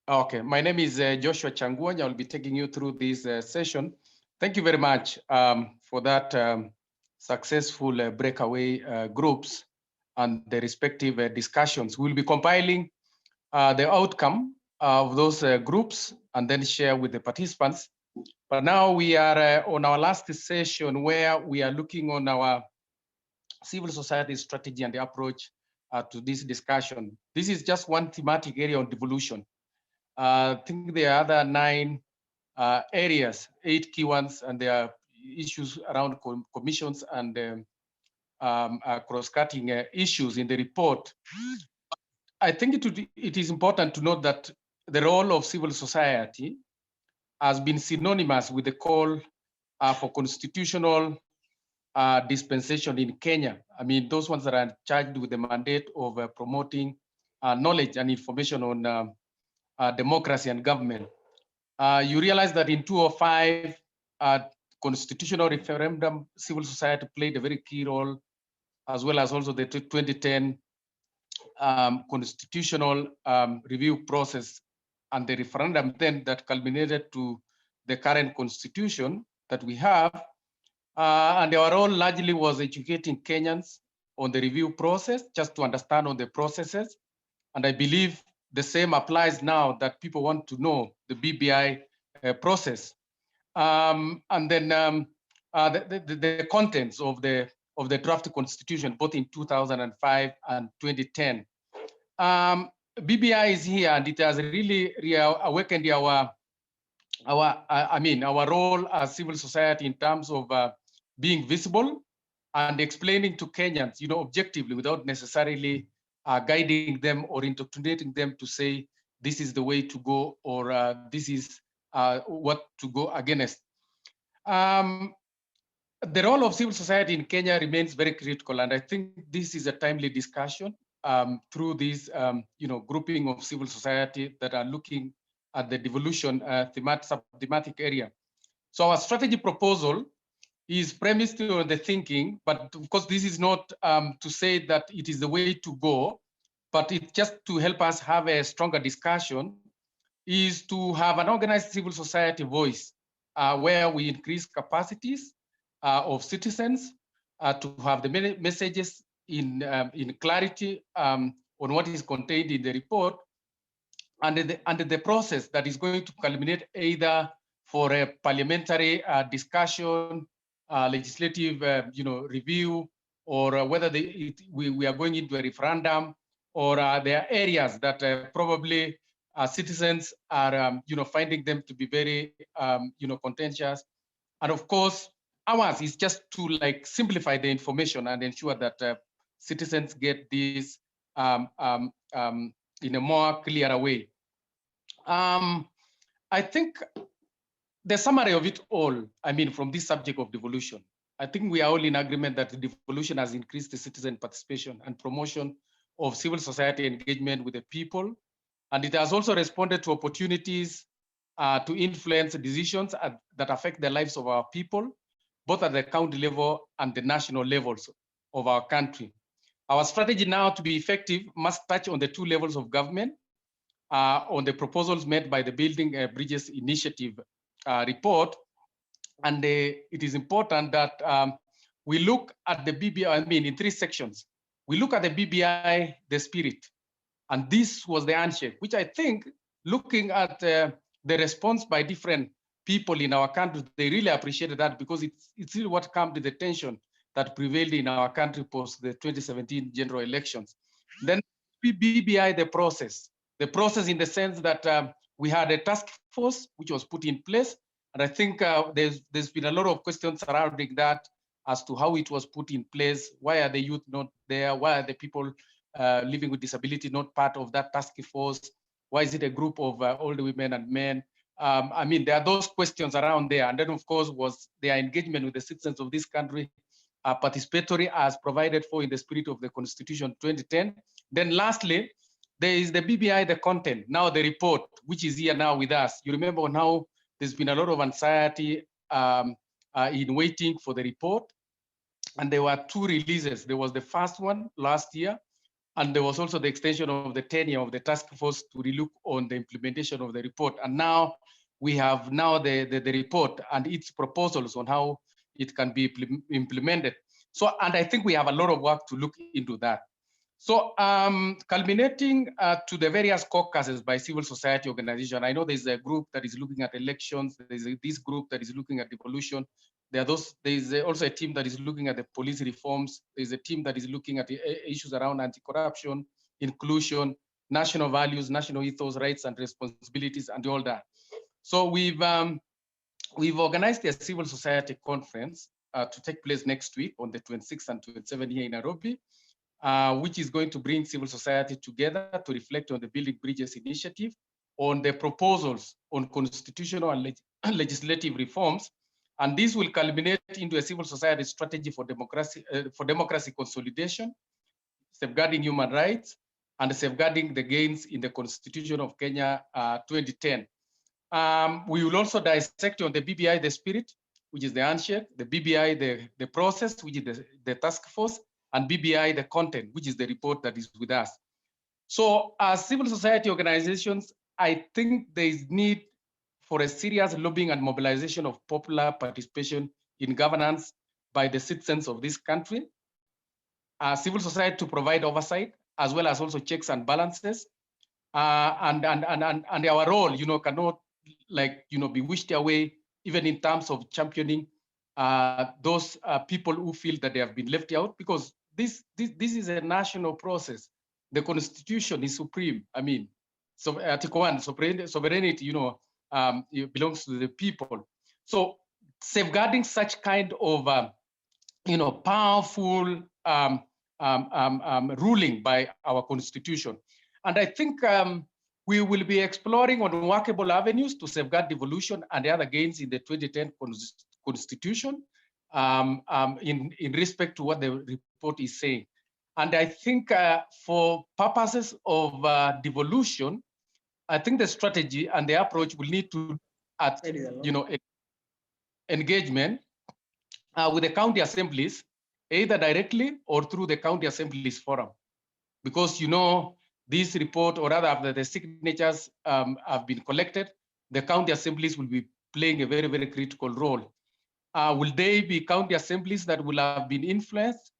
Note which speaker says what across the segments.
Speaker 1: Okay, my name is Joshua Changwony. I will be taking you through this session. Thank you very much for that successful breakaway groups and the respective discussions. We'll be compiling the outcome of those groups and then share with the participants. But now we are on our last session where we are looking on our civil society strategy and the approach to this discussion. This is just one thematic area on devolution. I think there are other 9 areas, 8 key ones, and there are issues around commissions and cross-cutting issues in the report. I think it is important to note that the role of civil society has been synonymous with the call for constitutional dispensation in Kenya. I mean, those ones that are charged with the mandate of promoting knowledge and information on democracy and government. You realize that in 2005, constitutional referendum, civil society played a very key role, as well as also the 2010 constitutional review process and the referendum then that culminated to the current constitution that we have. And our role largely was educating Kenyans on the review process, just to understand on the processes. And I believe the same applies now that people want to know the BBI process. And then the contents of the draft constitution, both in 2005 and 2010. BBI is here, and it has really awakened our role as civil society in terms of being visible and explaining to Kenyans, objectively, without necessarily guiding them or indoctrinating them to say this is the way to go or this is what to go against. The role of civil society in Kenya remains very critical, and I think this is a timely discussion through this grouping of civil society that are looking at the devolution thematic area. So our strategy proposal is premised on the thinking, but of course this is not to say that it is the way to go, but it's just to help us have a stronger discussion, is to have an organized civil society voice where we increase capacities of citizens to have the messages in clarity on what is contained in the report, and the process that is going to culminate either for a parliamentary discussion, legislative review, or whether we are going into a referendum, or there are areas that probably citizens are finding them to be very contentious. And of course, ours is just to simplify the information and ensure that citizens get this in a more clear way. I think the summary of it all, from this subject of devolution, I think we are all in agreement that devolution has increased the citizen participation and promotion of civil society engagement with the people. And it has also responded to opportunities to influence decisions that affect the lives of our people, both at the county level and the national levels of our country. Our strategy now to be effective must touch on the 2 levels of government, on the proposals made by the Building Bridges Initiative report. And it is important that we look at the BBI, in 3 sections. We look at the BBI, the spirit, and this was the handshake, which I think, looking at the response by different people in our country, they really appreciated that, because it's really what calmed the tension that prevailed in our country post the 2017 general elections. Then BBI, the process in the sense that we had a task force which was put in place, and I think there's been a lot of questions surrounding that as to how it was put in place. Why are the youth not there? Why are the people living with disability not part of that task force? Why is it a group of older women and men? There are those questions around there. And then, of course, was their engagement with the citizens of this country participatory as provided for in the spirit of the Constitution 2010. Then lastly, there is the BBI, the content, now the report, which is here now with us. You remember now there's been a lot of anxiety in waiting for the report. And there were 2 releases. There was the first one last year, And there was also the extension of the tenure of the task force to relook on the implementation of the report. And now we have now the report and its proposals on how it can be implemented. So, and I think we have a lot of work to look into that. So culminating to the various caucuses by civil society organization, I know there's a group that is looking at elections, there's this group that is looking at devolution, there's also a team that is looking at the police reforms, there's a team that is looking at the issues around anti-corruption, inclusion, national values, national ethos, rights and responsibilities, and all that. So we've organized a civil society conference to take place next week on the 26th and 27th here in Nairobi, which is going to bring civil society together to reflect on the Building Bridges initiative, on the proposals on constitutional and legislative reforms. And this will culminate into a civil society strategy for democracy consolidation, safeguarding human rights, and safeguarding the gains in the Constitution of Kenya 2010. We will also dissect on the BBI, the spirit, which is the handshake, the BBI, the process, which is the task force, and BBI, the content, which is the report that is with us. So as civil society organizations, I think there is need for a serious lobbying and mobilization of popular participation in governance by the citizens of this country. Civil society to provide oversight, as well as also checks and balances. And our role, cannot be wished away, even in terms of championing those people who feel that they have been left out, because this is a national process. The Constitution is supreme. I mean, so Article 1, sovereignty, it belongs to the people. So safeguarding such kind of, powerful ruling by our Constitution. And I think we will be exploring on workable avenues to safeguard devolution and the other gains in the 2010 Constitution in respect to what the report is saying. And I think for purposes of devolution, I think the strategy and the approach will need to at engagement with the county assemblies, either directly or through the county assemblies forum, because this report, or rather after the signatures have been collected, the county assemblies will be playing a very, very critical role. Will they be county assemblies that will have been influenced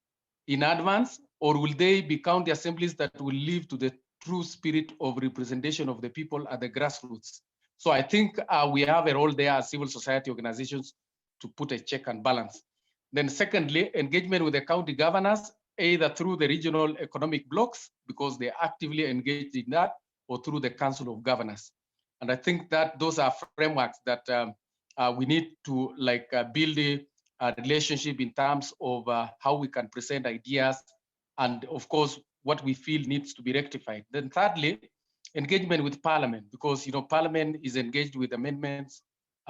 Speaker 1: in advance, or will they be county assemblies that will live to the true spirit of representation of the people at the grassroots? So I think we have a role there as civil society organizations to put a check and balance. Then secondly, engagement with the county governors, either through the regional economic blocks, because they're actively engaged in that, or through the Council of Governors. And I think that those are frameworks that we need to build a relationship in terms of how we can present ideas, and of course, what we feel needs to be rectified. Then thirdly, engagement with Parliament, because Parliament is engaged with amendments,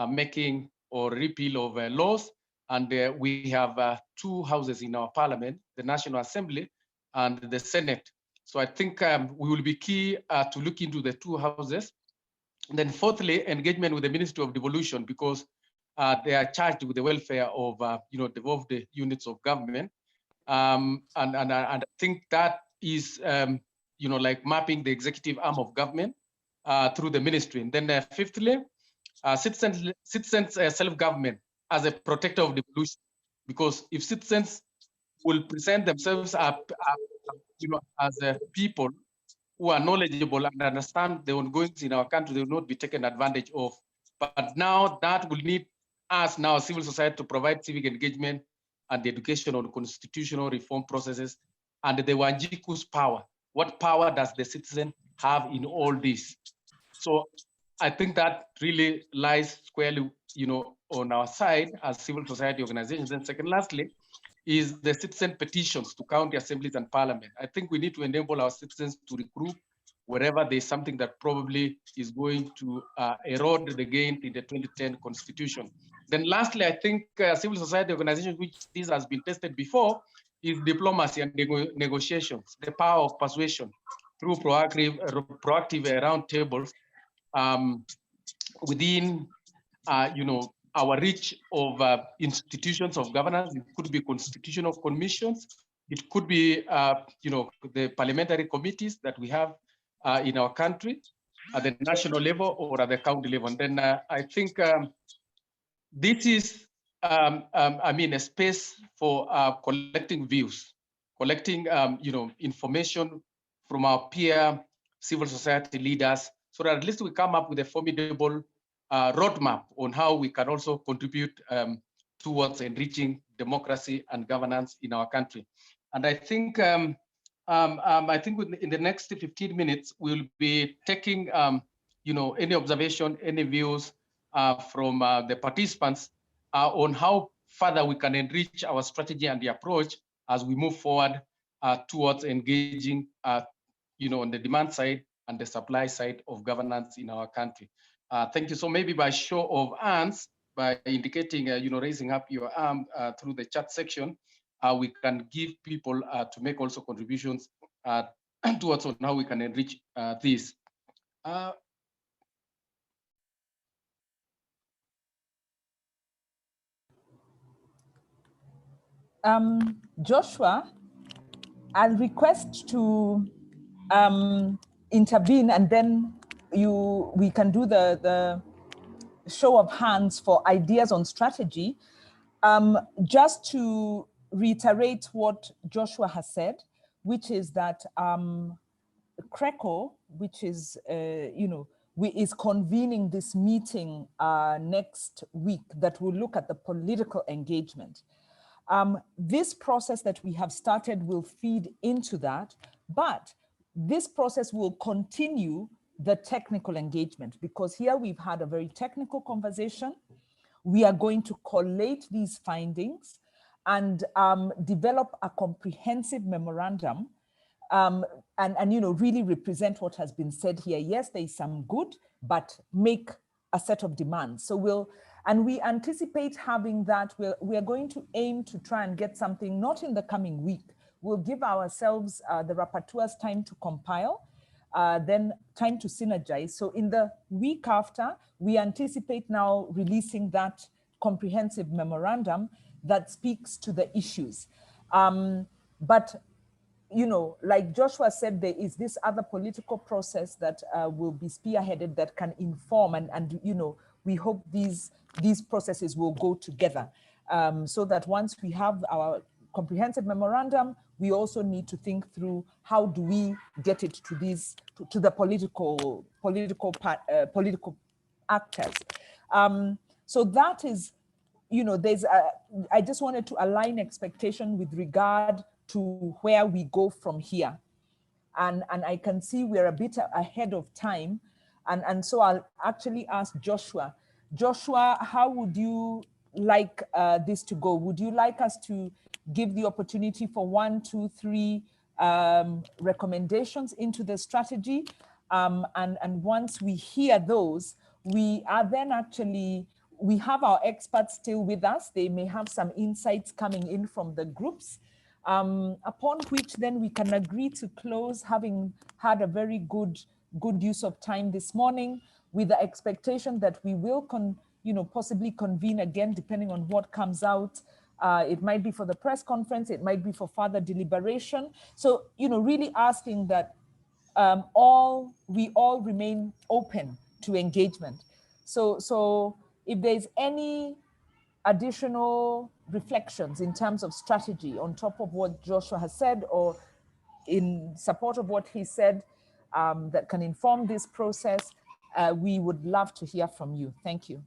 Speaker 1: making or repeal of laws. And we have two houses in our Parliament, the National Assembly and the Senate. So I think we will be key to look into the two houses. And then fourthly, engagement with the Ministry of Devolution, because they are charged with the welfare of devolved units of government. And I think that is mapping the executive arm of government through the ministry. And then fifthly, citizens self-government as a protector of devolution, because if citizens will present themselves as people who are knowledgeable and understand the ongoings in our country, they will not be taken advantage of. But now that will need us now, civil society, to provide civic engagement and the education on constitutional reform processes and the Wanjiku's power. What power does the citizen have in all this? So I think that really lies squarely, on our side as civil society organizations. And second, lastly, is the citizen petitions to county assemblies and parliament. I think we need to enable our citizens to regroup wherever there's something that probably is going to erode the gain in the 2010 Constitution. Then lastly, I think civil society organizations, which this has been tested before, is diplomacy and negotiations, the power of persuasion through proactive round tables within, our reach of institutions of governance. It could be constitutional commissions, It could be, the parliamentary committees that we have in our country at the national level or at the county level. And then I think this is, a space for collecting views, collecting, information from our peer civil society leaders, so that at least we come up with a formidable roadmap on how we can also contribute towards enriching democracy and governance in our country. And I think, in the next 15 minutes, we'll be taking, any observation, any views from the participants on how further we can enrich our strategy and the approach as we move forward towards engaging, on the demand side and the supply side of governance in our country. Thank you. So maybe by show of hands, by indicating, raising up your arm through the chat section, we can give people to make also contributions towards on how we can enrich this.
Speaker 2: Joshua, I'll request to intervene, and then we can do the show of hands for ideas on strategy. Just to reiterate what Joshua has said, which is that CRECO, which is, is convening this meeting next week that will look at the political engagement. This process that we have started will feed into that, but this process will continue the technical engagement, because here we've had a very technical conversation. We are going to collate these findings and develop a comprehensive memorandum and really represent what has been said here. Yes, there is some good, but make a set of demands. So we anticipate having that. We are going to aim to try and get something, not in the coming week. We'll give ourselves, the rapporteurs, time to compile, then time to synergize. So in the week after, we anticipate now releasing that comprehensive memorandum that speaks to the issues. But, like Joshua said, there is this other political process that will be spearheaded that can inform, and we hope these processes will go together, so that once we have our comprehensive memorandum, we also need to think through how do we get it to the political actors. So that is, I just wanted to align expectation with regard to where we go from here. And I can see we're a bit ahead of time. And so I'll actually ask Joshua. Joshua, how would you like this to go? Would you like us to give the opportunity for 1, 2, 3 recommendations into the strategy? And once we hear those, we are then actually, we have our experts still with us. They may have some insights coming in from the groups, upon which then we can agree to close, having had a very good use of time this morning, with the expectation that we will possibly convene again, depending on what comes out. It might be for the press conference, it might be for further deliberation. So, really asking that we all remain open to engagement. So if there's any additional reflections in terms of strategy on top of what Joshua has said, or in support of what he said, that can inform this process, we would love to hear from you. Thank you.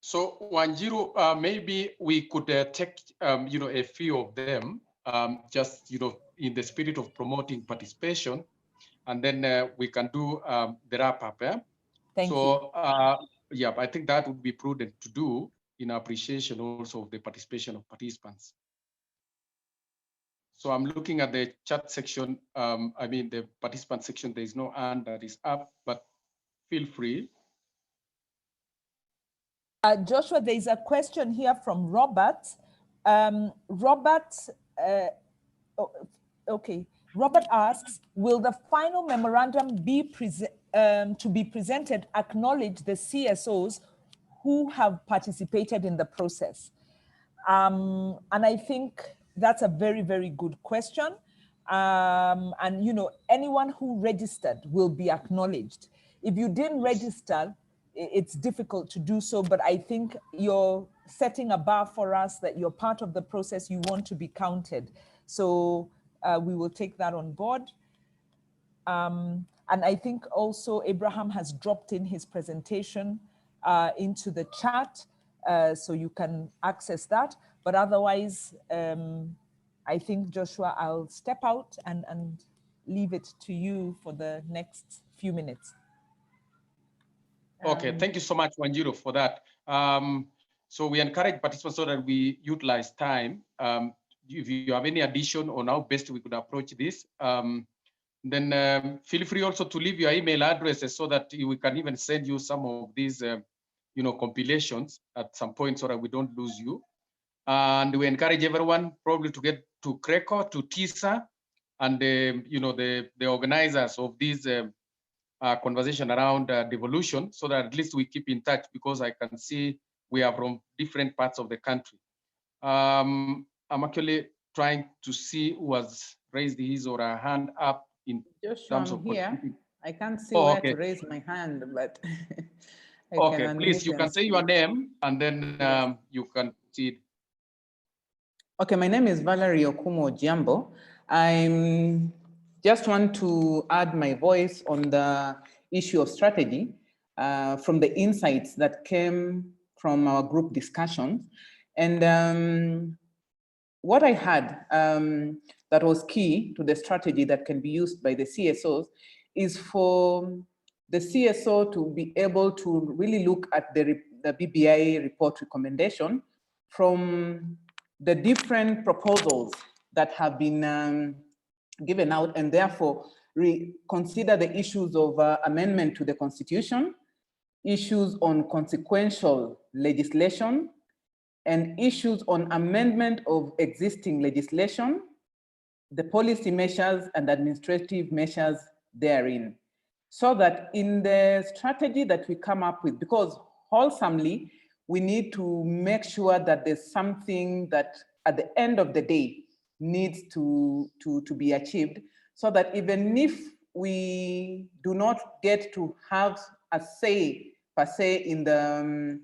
Speaker 1: So Wanjiru, maybe we could take, a few of them, just, in the spirit of promoting participation, and then we can do the wrap up.
Speaker 2: Thank you.
Speaker 1: Yeah, I think that would be prudent to do in appreciation also of the participation of participants. So I'm looking at the chat section. The participant section, there is no hand that is up, but feel free.
Speaker 2: Joshua, there is a question here from Robert. Robert asks, will the final memorandum be to be presented acknowledge the CSOs who have participated in the process? And I think that's a very, very good question. And you know, anyone who registered will be acknowledged. If you didn't register, it's difficult to do so, but I think you're setting a bar for us that you're part of the process, you want to be counted. So we will take that on board. And I think also Abraham has dropped in his presentation into the chat, so you can access that. But otherwise, I think, Joshua, I'll step out and leave it to you for the next few minutes.
Speaker 1: Okay, thank you so much, Wanjiru, for that. So we encourage participants so that we utilize time. If you have any addition on how best we could approach this, then feel free also to leave your email addresses so that we can even send you some of these, compilations at some point so that we don't lose you. And we encourage everyone probably to get to CRECO, to Tisa, and the organizers of these conversation around devolution, so that at least we keep in touch, because I can see we are from different parts of the country. I'm actually trying to see who has raised his or her hand up in
Speaker 3: Joshua,
Speaker 1: terms of
Speaker 3: here. I can't see
Speaker 1: where
Speaker 3: to raise my hand, but I
Speaker 1: okay,
Speaker 3: can
Speaker 1: please, you can say your name and then
Speaker 3: yes.
Speaker 1: You can proceed.
Speaker 3: Okay, my name is Valerie Okumo Jiambo. I just want to add my voice on the issue of strategy from the insights that came from our group discussions. And what I had that was key to the strategy that can be used by the CSOs is for the CSO to be able to really look at the BBI report recommendation from the different proposals that have been given out, and therefore consider the issues of amendment to the Constitution, issues on consequential legislation, and issues on amendment of existing legislation, the policy measures and administrative measures therein. So that in the strategy that we come up with, because wholesomely, we need to make sure that there's something that at the end of the day needs to be achieved, so that even if we do not get to have a say per se in the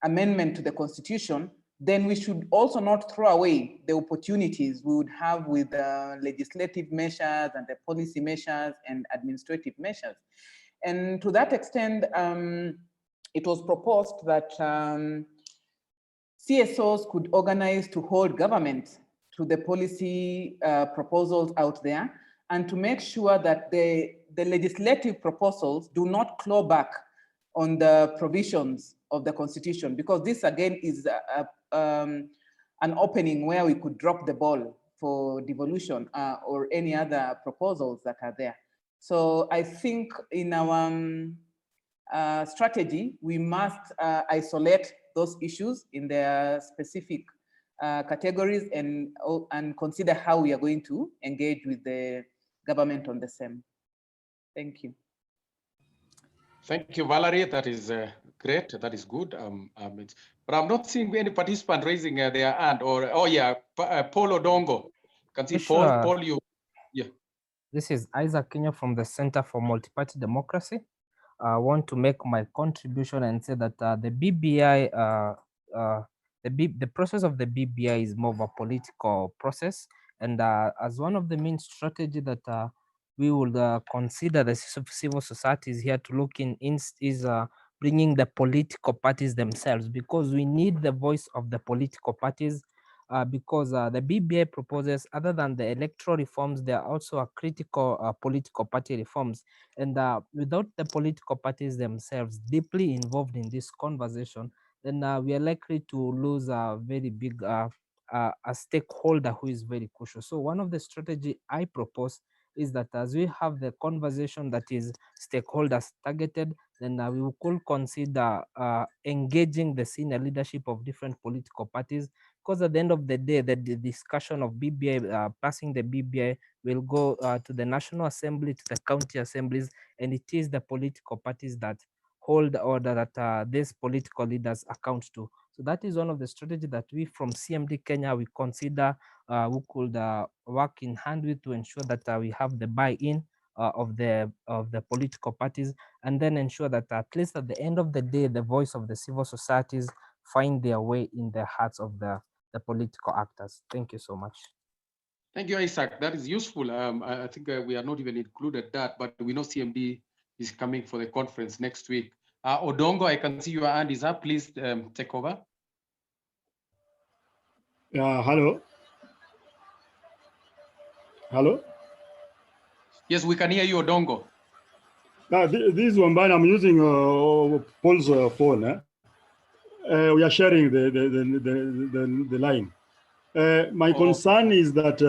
Speaker 3: amendment to the Constitution, then we should also not throw away the opportunities we would have with the legislative measures and the policy measures and administrative measures. And to that extent, it was proposed that CSOs could organize to hold government to the policy proposals out there, and to make sure that the legislative proposals do not claw back on the provisions of the Constitution, because this again is an opening where we could drop the ball for devolution or any other proposals that are there. So I think in our strategy, we must isolate those issues in their specific categories and consider how we are going to engage with the government on the same. Thank you.
Speaker 1: Thank you, Valerie. That is great. That is good. But I'm not seeing any participant raising their hand. Or Paul Odongo. Can see Paul.
Speaker 4: Sure.
Speaker 1: Paul, you. Yeah.
Speaker 4: This is Isaac Gikonyo from the Center for Multi-Party Democracy. I want to make my contribution and say that the BBI, the process of the BBI is more of a political process, and as one of the main strategy that we will consider the civil society is here to look in is bringing the political parties themselves, because we need the voice of the political parties. Because the BBI proposes, other than the electoral reforms, there are also a critical political party reforms. And without the political parties themselves deeply involved in this conversation, then we are likely to lose a very big a stakeholder who is very crucial. So one of the strategy I propose is that as we have the conversation that is stakeholders targeted, then we could consider engaging the senior leadership of different political parties, because at the end of the day, the discussion of BBI, passing the BBI, will go to the National Assembly, to the county assemblies, and it is the political parties that hold or that these political leaders account to. So that is one of the strategies that we from CMD Kenya, we consider we could work in hand with to ensure that we have the buy-in of the political parties, and then ensure that at least at the end of the day, the voice of the civil societies find their way in the hearts of the political actors. Thank you so much.
Speaker 1: Thank you, Isaac. That is useful. I think we are not even included that, but we know CMD is coming for the conference next week. Odongo, I can see your hand is up. Please take over.
Speaker 5: Hello. Hello.
Speaker 1: Yes, we can hear you, Odongo.
Speaker 5: This one, I'm using Paul's phone. We are sharing the line. My concern is that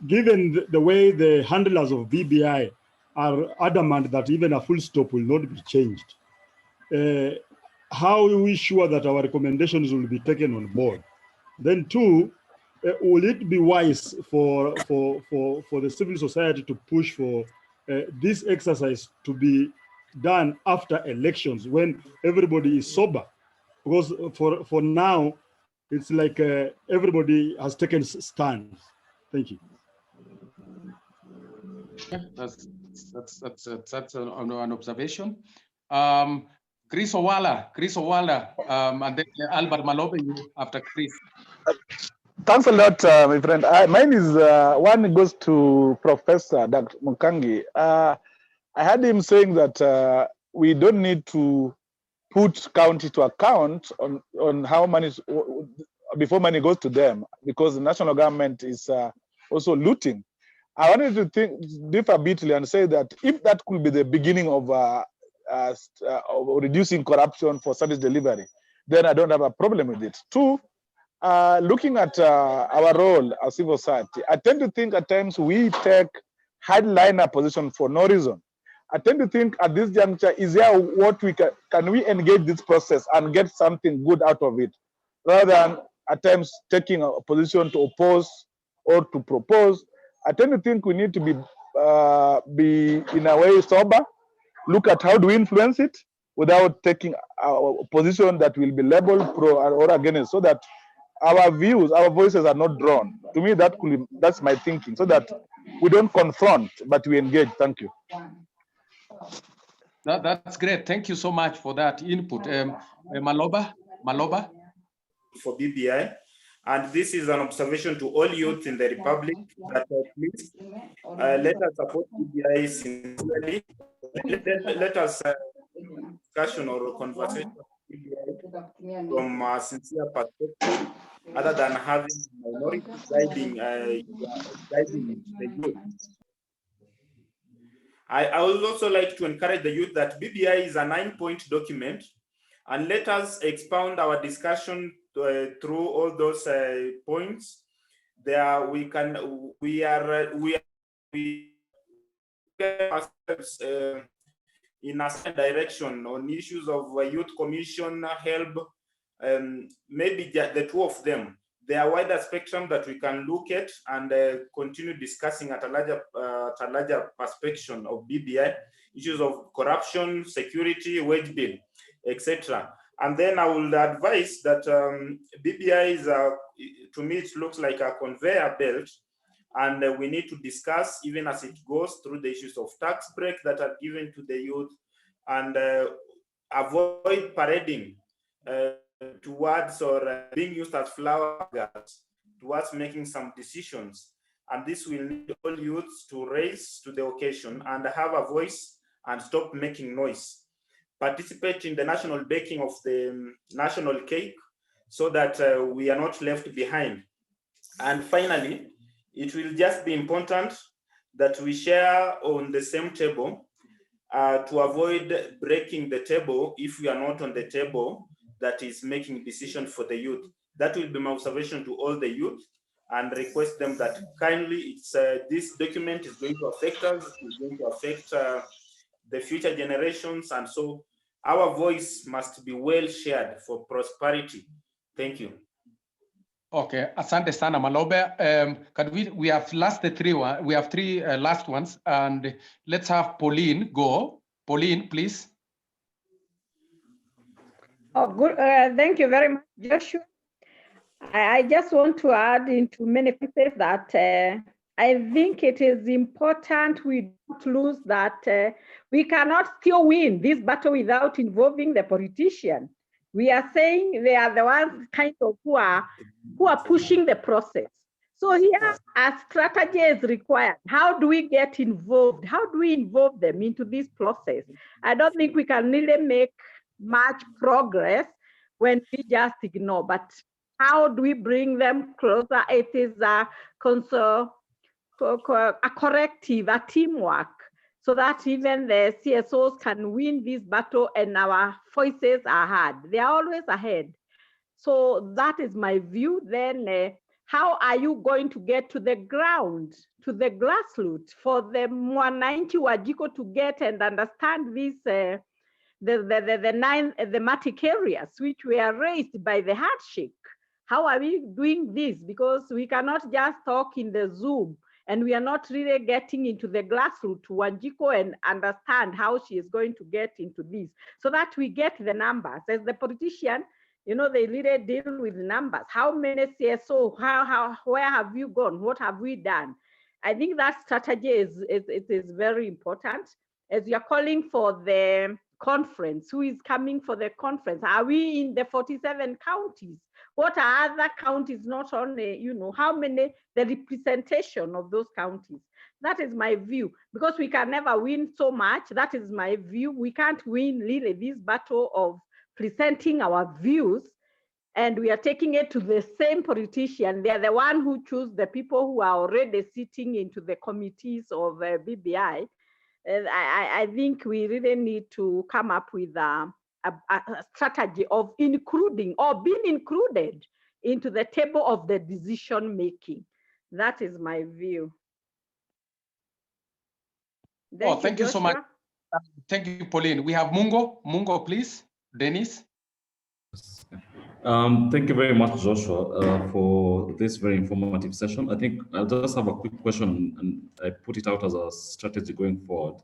Speaker 5: given the way the handlers of BBI are adamant that even a full stop will not be changed, how are we sure that our recommendations will be taken on board? Then two, will it be wise for the civil society to push for this exercise to be done after elections when everybody is sober? Because for now, it's like everybody has taken stands. Thank you.
Speaker 1: That's an observation. Chris Owala, and then Albert Malobe after Chris.
Speaker 6: Thanks a lot, my friend. Mine is one goes to Professor Dr. Mukangi. I heard him saying that we don't need to put county to account on how money before money goes to them, because the national government is also looting. I wanted to differ a bit and say that if that could be the beginning of reducing corruption for service delivery, then I don't have a problem with it. Two, looking at our role as civil society, I tend to think at times we take hardliner position for no reason. I tend to think at this juncture, is there what we can we engage this process and get something good out of it, rather than at times taking a position to oppose or to propose. I tend to think we need to be in a way sober, look at how do we influence it without taking a position that will be labeled pro or against, so that our views, our voices are not drawn. To me, that's my thinking, so that we don't confront, but we engage. Thank you.
Speaker 1: That's great. Thank you so much for that input. Maloba?
Speaker 7: For BBI. And this is an observation to all youth in the Republic that please let us support BBI sincerely. Let us discussion or conversation from a sincere perspective, other than having minority guiding the youth. I would also like to encourage the youth that BBI is a 9-point document, and let us expound our discussion through all those points. There we are in a certain direction on issues of youth commission, help, maybe the two of them. There are wider spectrum that we can look at and continue discussing at a larger perspective of BBI, issues of corruption, security, wage bill, etc. And then I will advise that BBI is, to me, it looks like a conveyor belt, and we need to discuss even as it goes through the issues of tax break that are given to the youth, and avoid parading towards or being used as flower girls towards making some decisions. And this will need all youths to raise to the occasion and have a voice and stop making noise. Participate in the national baking of the national cake so that we are not left behind. And finally, it will just be important that we share on the same table to avoid breaking the table if we are not on the table that is making decisions for the youth. That will be my observation to all the youth, and request them that kindly, this document is going to affect us, it's going to affect the future generations, and so our voice must be well shared for prosperity. Thank you.
Speaker 1: Okay, asante sana Malobe. We have we have three last ones, and let's have Pauline go. Pauline, please.
Speaker 8: Oh, good. Thank you very much, Joshua. I just want to add into many places that I think it is important we don't lose that we cannot still win this battle without involving the politician. We are saying they are the ones kind of who are pushing the process. So here a strategy is required. How do we get involved? How do we involve them into this process? I don't think we can really make much progress when we just ignore, but how do we bring them closer? It is a corrective, a teamwork, so that even the CSOs can win this battle and our voices are heard. They are always ahead. So that is my view. Then how are you going to get to the ground, to the grassroots, for the Mwananchi Wajiko to get and understand this, the 9 thematic areas which were raised by the handshake? How are we doing this? Because we cannot just talk in the Zoom and we are not really getting into the grassroots to Wanjiru and understand how she is going to get into this, so that we get the numbers. As the politician, you know, they really deal with numbers. How many CSO, where have you gone? What have we done? I think that strategy is very important. As you're calling for the conference, who is coming for the conference? Are we in the 47 counties? What are other counties? Not only, you know, how many, the representation of those counties. That is my view, because we can never win so much. That is my view. We can't win really this battle of presenting our views, and we are taking it to the same politician. They are the one who choose the people who are already sitting into the committees of BBI. I think we really need to come up with a strategy of including or being included into the table of the decision making. That is my view.
Speaker 1: Thank you so much. Thank you, Pauline. We have Mungo. Mungo, please. Dennis.
Speaker 9: Thank you very much, Joshua, for this very informative session. I think I'll just have a quick question, and I put it out as a strategy going forward.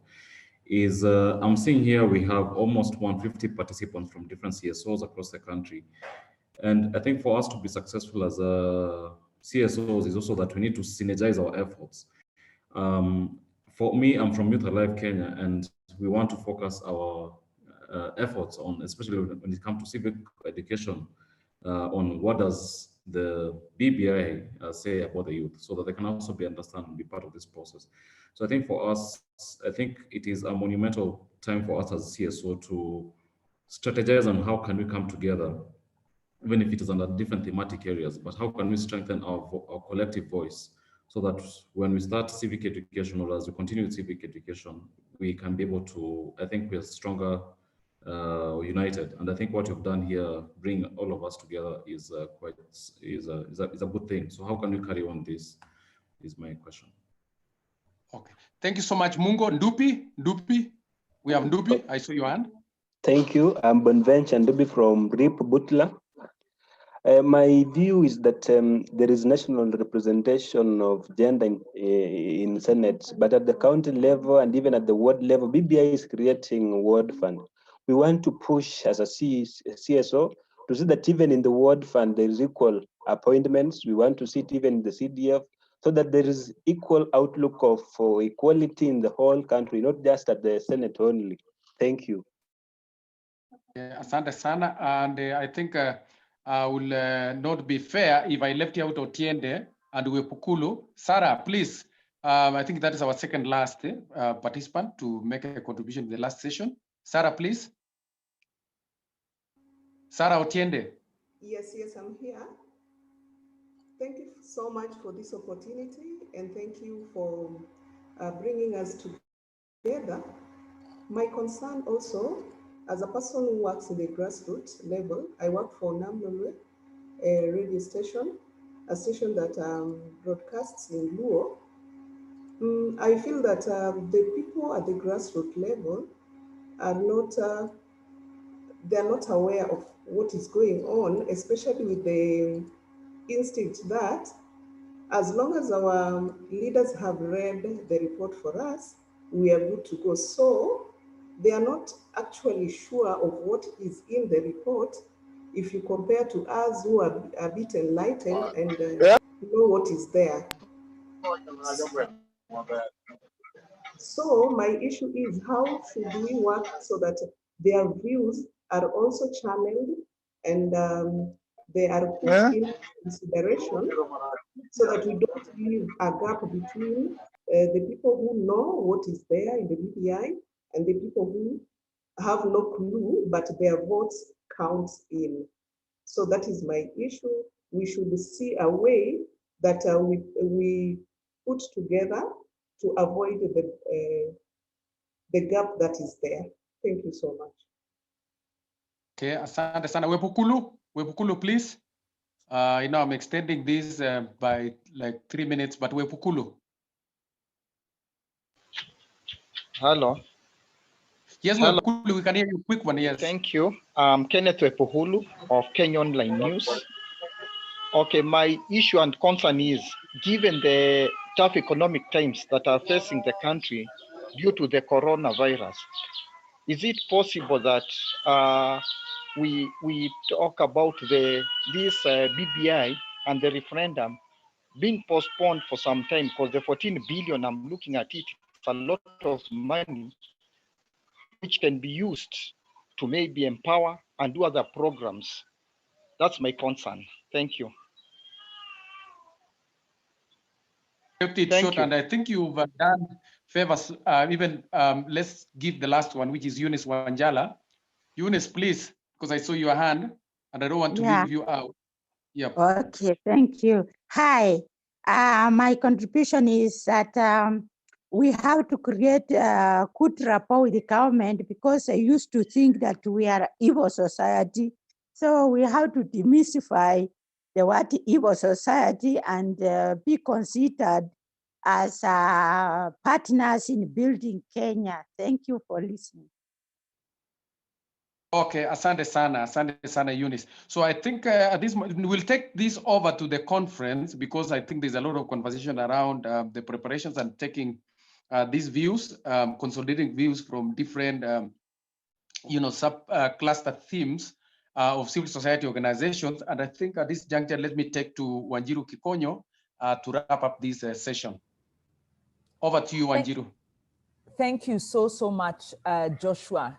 Speaker 9: I'm seeing here we have almost 150 participants from different CSOs across the country. And I think for us to be successful as CSOs is also that we need to synergize our efforts. For me, I'm from Youth Alive Kenya, and we want to focus our efforts on, especially when it comes to civic education, on what does the BBI say about the youth, so that they can also be understand and be part of this process. So I think for us, I think it is a monumental time for us as CSO to strategize on how can we come together, even if it is under different thematic areas, but how can we strengthen our collective voice, so that when we start civic education, or as we continue with civic education, we can be able to, I think we are stronger, united. And I think what you've done here, bring all of us together, is a good thing. So how can we carry on this, is my question.
Speaker 1: Okay, thank you so much, Mungo. Ndupi, we have Ndupi. I saw your hand.
Speaker 10: Thank you. I'm Bonventure Ndupi from RIP Butla. My view is that there is national representation of gender in Senate, but at the county level and even at the ward level, BBI is creating a ward fund. We want to push as a CSO to see that even in the ward fund, there is equal appointments. We want to see it even in the CDF, so that there is equal outlook of equality in the whole country, not just at the Senate only. Thank you.
Speaker 1: Asante sana. And I think I will not be fair if I left out Otiende and Wepukulu. Sarah, please. I think that is our second last participant to make a contribution in the last session. Sarah, please. Sarah Otiende.
Speaker 11: Yes, I'm here. Thank you so much for this opportunity, and thank you for bringing us together. My concern also, as a person who works in the grassroots level, I work for Namlolwe, a radio station, a station that broadcasts in Luo. I feel that the people at the grassroots level are not, they're not aware of what is going on, especially with the instinct that as long as our leaders have read the report for us, we are good to go. So they are not actually sure of what is in the report if you compare to us who are a bit enlightened and know what is there. So my issue is, how should we work so that their views are also channeled and they are put into consideration, so that we don't leave a gap between the people who know what is there in the BBI and the people who have no clue, but their votes count in. So that is my issue. We should see a way that we put together to avoid the gap that is there. Thank you so much.
Speaker 1: Okay, asante sana. Wepukulu, please. I'm extending this by like 3 minutes, but Wepukulu.
Speaker 12: Hello.
Speaker 1: Yes,
Speaker 12: Hello.
Speaker 1: Wepukulu, we can hear you. Quick one, yes.
Speaker 12: Thank you. I'm Kenneth Wepuhulu of Kenya Online News. Okay, my issue and concern is, given the tough economic times that are facing the country due to the coronavirus, is it possible that we talk about this BBI and the referendum being postponed for some time, because the 14 billion I'm looking at it's a lot of money which can be used to maybe empower and do other programs. That's my concern. Thank you.
Speaker 1: Kept it short, and I think you've done favors. Let's give the last one, which is Eunice Wanjala. Eunice, please, because I saw your hand, and I don't want to leave you out. Yep.
Speaker 13: Okay, thank you. Hi, my contribution is that we have to create a good rapport with the government, because I used to think that we are evil society. So we have to demystify the word evil society and be considered as partners in building Kenya. Thank you for listening.
Speaker 1: Okay, asante sana, Eunice. So I think at this moment, we'll take this over to the conference, because I think there's a lot of conversation around the preparations and taking these views, consolidating views from different, sub-cluster themes of civil society organizations. And I think at this juncture, let me take to Wanjiru Gikonyo to wrap up this session. Over to you, Wanjiru.
Speaker 2: Thank you so much, Joshua.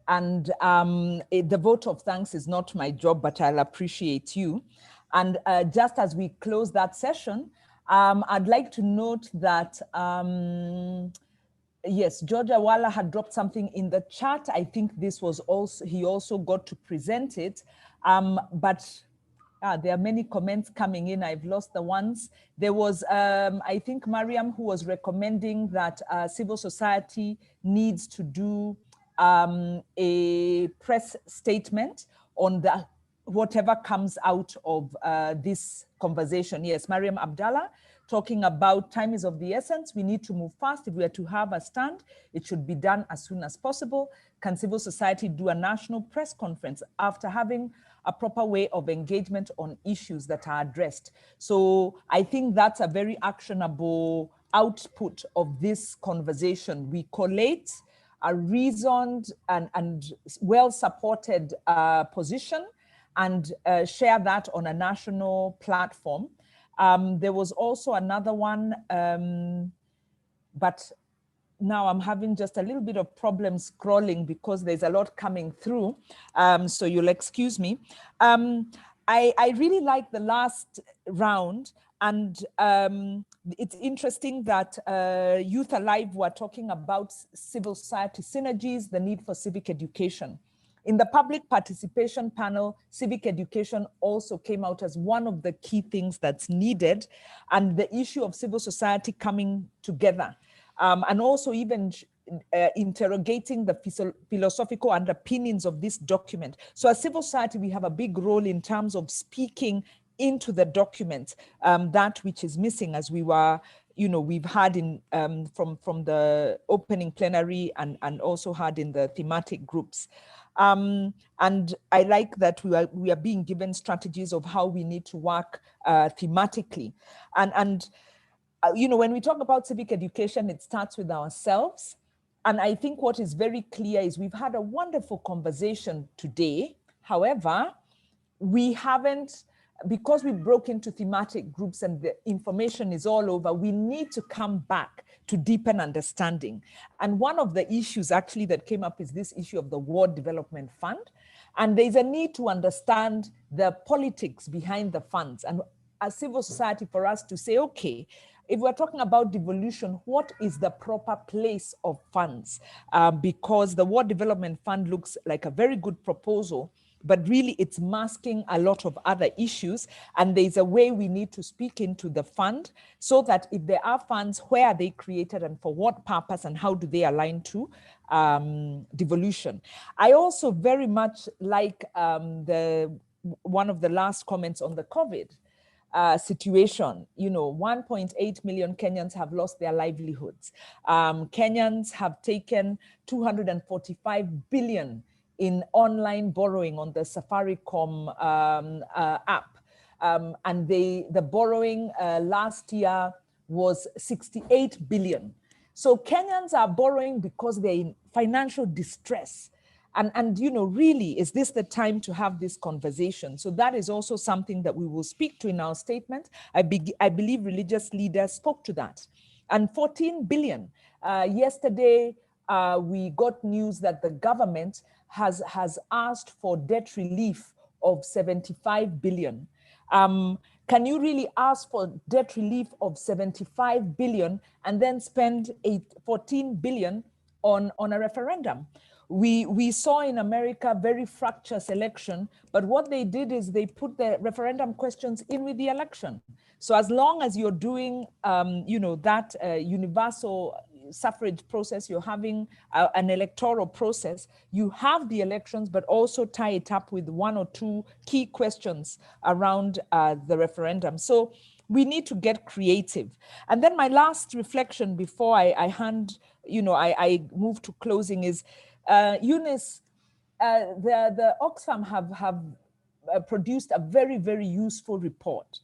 Speaker 2: And the vote of thanks is not my job, but I'll appreciate you. And just as we close that session, I'd like to note that, yes, George Awala had dropped something in the chat. I think this was also, he also got to present it. There are many comments coming in. I've lost the ones. There was, I think, Mariam, who was recommending that civil society needs to do a press statement on whatever comes out of this conversation. Yes, Mariam Abdallah talking about time is of the essence. We need to move fast. If we are to have a stand, it should be done as soon as possible. Can civil society do a national press conference after having a proper way of engagement on issues that are addressed? So I think that's a very actionable output of this conversation. We collate a reasoned and well-supported position and share that on a national platform. There was also another one, but now I'm having just a little bit of problem scrolling because there's a lot coming through, so you'll excuse me. I really like the last round, and it's interesting that Youth Alive were talking about civil society synergies, the need for civic education. In the public participation panel, civic education also came out as one of the key things that's needed, and the issue of civil society coming together, and also even interrogating the philosophical underpinnings of this document. So as civil society, we have a big role in terms of speaking into the document, that which is missing, as we were, we've had in from the opening plenary and also had in the thematic groups. And I like that we are being given strategies of how we need to work thematically. And when we talk about civic education, it starts with ourselves. And I think what is very clear is we've had a wonderful conversation today. However, we haven't, because we broke into thematic groups and the information is all over, we need to come back to deepen understanding. And one of the issues actually that came up is this issue of the Ward Development Fund. And there's a need to understand the politics behind the funds and as civil society for us to say, okay, if we're talking about devolution, what is the proper place of funds? Because the Ward Development Fund looks like a very good proposal, but really it's masking a lot of other issues. And there's a way we need to speak into the fund so that if there are funds, where are they created and for what purpose and how do they align to devolution? I also very much like one of the last comments on the COVID situation. 1.8 million Kenyans have lost their livelihoods. Kenyans have taken 245 billion in online borrowing on the Safaricom app. And the borrowing last year was 68 billion. So Kenyans are borrowing because they're in financial distress. And really, is this the time to have this conversation? So that is also something that we will speak to in our statement. I believe religious leaders spoke to that. And 14 billion. Yesterday, we got news that the government has asked for debt relief of 75 billion. Can you really ask for debt relief of 75 billion and then spend 14 billion on a referendum? We saw in America very fractious election, but what they did is they put the referendum questions in with the election. So as long as you're doing, that universal suffrage process, you're having an electoral process, you have the elections, but also tie it up with one or two key questions around the referendum. So we need to get creative. And then my last reflection before I move to closing is, Eunice, the Oxfam have produced a very, very useful report.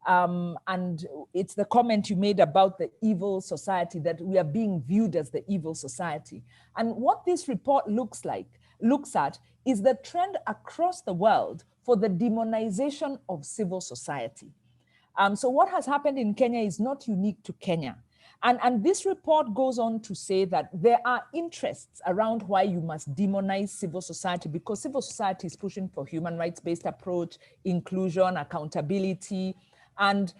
Speaker 2: And it's the comment you made about the evil society, that we are being viewed as the evil society. And what this report looks at is the trend across the world for the demonization of civil society. So what has happened in Kenya is not unique to Kenya. And this report goes on to say that there are interests around why you must demonize civil society, because civil society is pushing for human rights-based approach, inclusion, accountability. And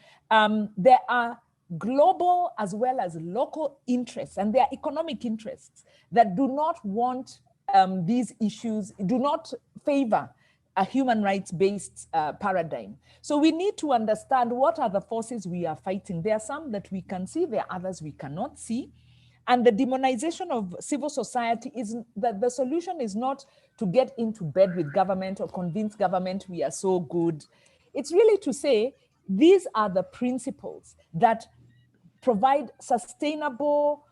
Speaker 2: there are global as well as local interests, and there are economic interests that do not want these issues, do not favor a human rights-based paradigm. So we need to understand what are the forces we are fighting. There are some that we can see, there are others we cannot see. And the demonization of civil society is that the solution is not to get into bed with government or convince government we are so good. It's really to say, these are the principles that provide sustainable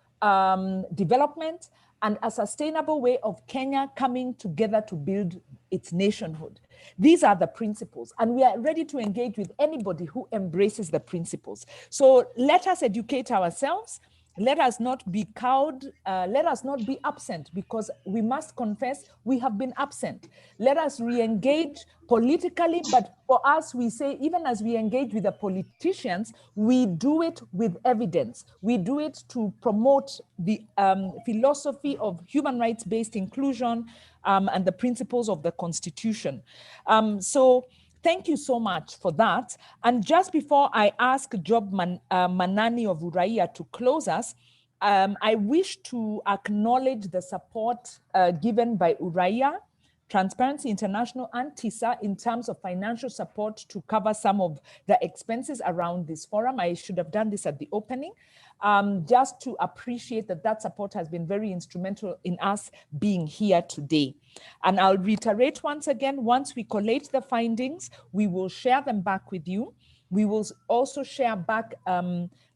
Speaker 2: development and a sustainable way of Kenya coming together to build its nationhood. These are the principles, and we are ready to engage with anybody who embraces the principles. So let us educate ourselves. Let us not be cowed. Let us not be absent, because we must confess we have been absent. Let us re-engage politically, but for us, we say, even as we engage with the politicians, we do it with evidence. We do it to promote the philosophy of human rights-based inclusion and the principles of the Constitution. So thank you so much for that. And just before I ask Job Manani of Uraia to close us, I wish to acknowledge the support given by Uraia, Transparency International, and Tisa in terms of financial support to cover some of the expenses around this forum. I should have done this at the opening, just to appreciate that support has been very instrumental in us being here today. And I'll reiterate once again, once we collate the findings, we will share them back with you. We will also share back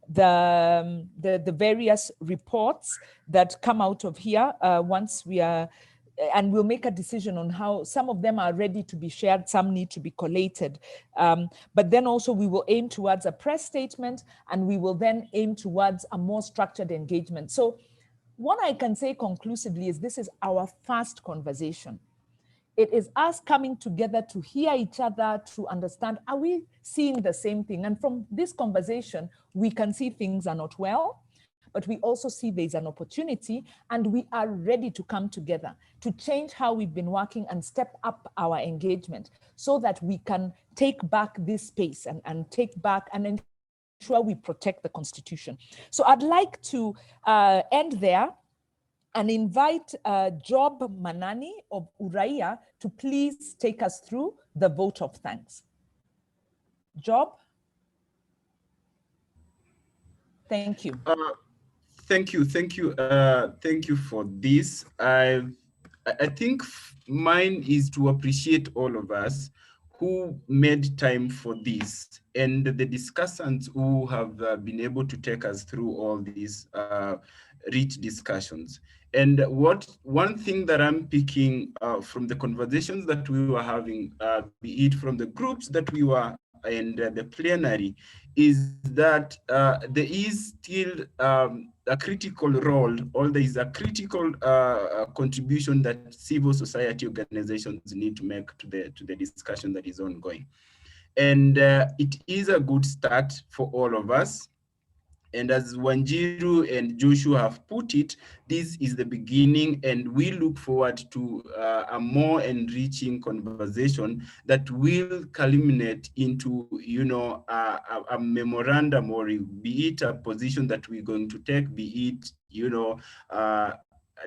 Speaker 2: the various reports that come out of here once we are, and we'll make a decision on how some of them are ready to be shared, some need to be collated. But then also we will aim towards a press statement, and we will then aim towards a more structured engagement. So what I can say conclusively is this is our first conversation. It is us coming together to hear each other, to understand, are we seeing the same thing? And from this conversation, we can see things are not well, but we also see there's an opportunity, and we are ready to come together to change how we've been working and step up our engagement so that we can take back this space and take back and ensure we protect the Constitution. So I'd like to end there and invite Job Manani of Uraia to please take us through the vote of thanks. Job? Thank you.
Speaker 14: Thank you for this. I think mine is to appreciate all of us who made time for this and the discussants who have been able to take us through all these rich discussions. And one thing that I'm picking from the conversations that we were having, be it from the groups that we were in the plenary, is that there is still a critical role, or there is a critical contribution that civil society organizations need to make to the discussion that is ongoing. And it is a good start for all of us. And as Wanjiru and Joshua have put it, this is the beginning, and we look forward to a more enriching conversation that will culminate into, you know, a memorandum, or be it a position that we're going to take, be it, you know,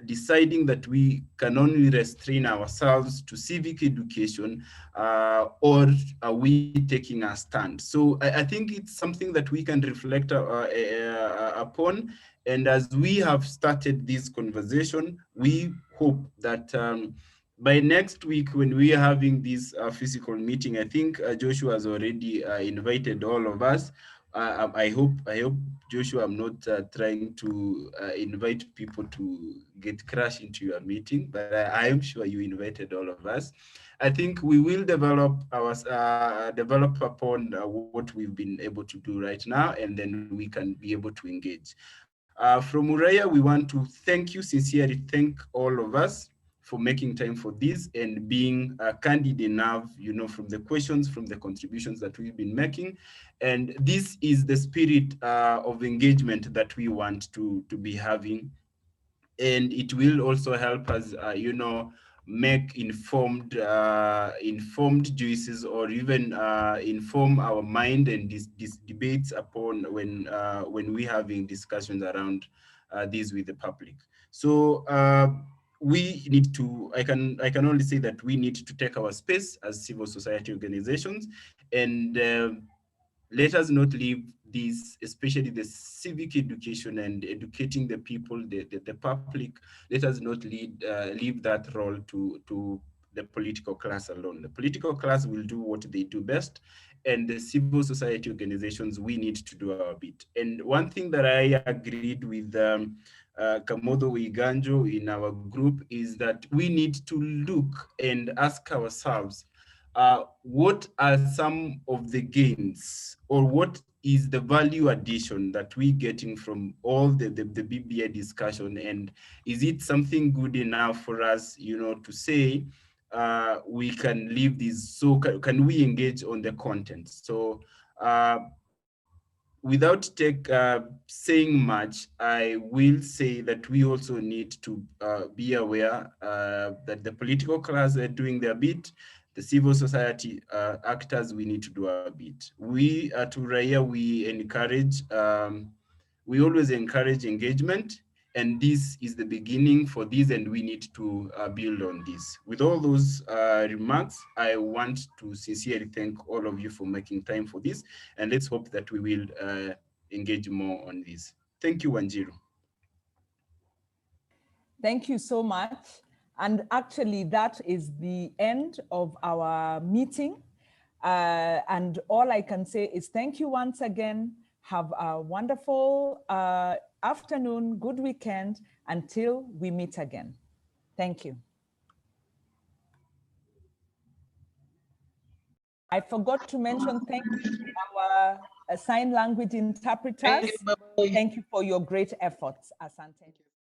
Speaker 14: deciding that we can only restrain ourselves to civic education, or are we taking a stand? So I think it's something that we can reflect upon. And as we have started this conversation, we hope that by next week, when we are having this physical meeting, I think Joshua has already invited all of us. I hope Joshua, I'm not trying to invite people to get crashed into your meeting, but I am sure you invited all of us. I think we will develop upon what we've been able to do right now, and then we can be able to engage. From Uraia, we want to thank you, sincerely thank all of us for making time for this and being candid enough, you know, from the questions, from the contributions that we've been making. And this is the spirit of engagement that we want to be having. And it will also help us, you know, make informed choices, or even inform our mind and these debates upon when we're having discussions around this with the public. So we need to, I can only say that we need to take our space as civil society organizations, and let us not leave this, especially the civic education and educating the people, the public, let us not leave that role to the political class alone. The political class will do what they do best, and the civil society organizations, we need to do our bit. And one thing that I agreed with Kamodo Wiganjo in our group is that we need to look and ask ourselves, what are some of the gains, or what is the value addition that we're getting from all the BBI discussion? And is it something good enough for us, you know, to say we can leave this? So can we engage on the content? So without saying much, I will say that we also need to be aware that the political class are doing their bit. The civil society actors, we need to do our bit. We at Uraia, we always encourage engagement, and this is the beginning for this, and we need to build on this. With all those remarks, I want to sincerely thank all of you for making time for this, and let's hope that we will engage more on this. Thank you, Wanjiru.
Speaker 2: Thank you so much. And actually, that is the end of our meeting. And all I can say is thank you once again. Have a wonderful afternoon, good weekend, until we meet again. Thank you. I forgot to mention thank you to our sign language interpreters. Thank you for your great efforts, Asante.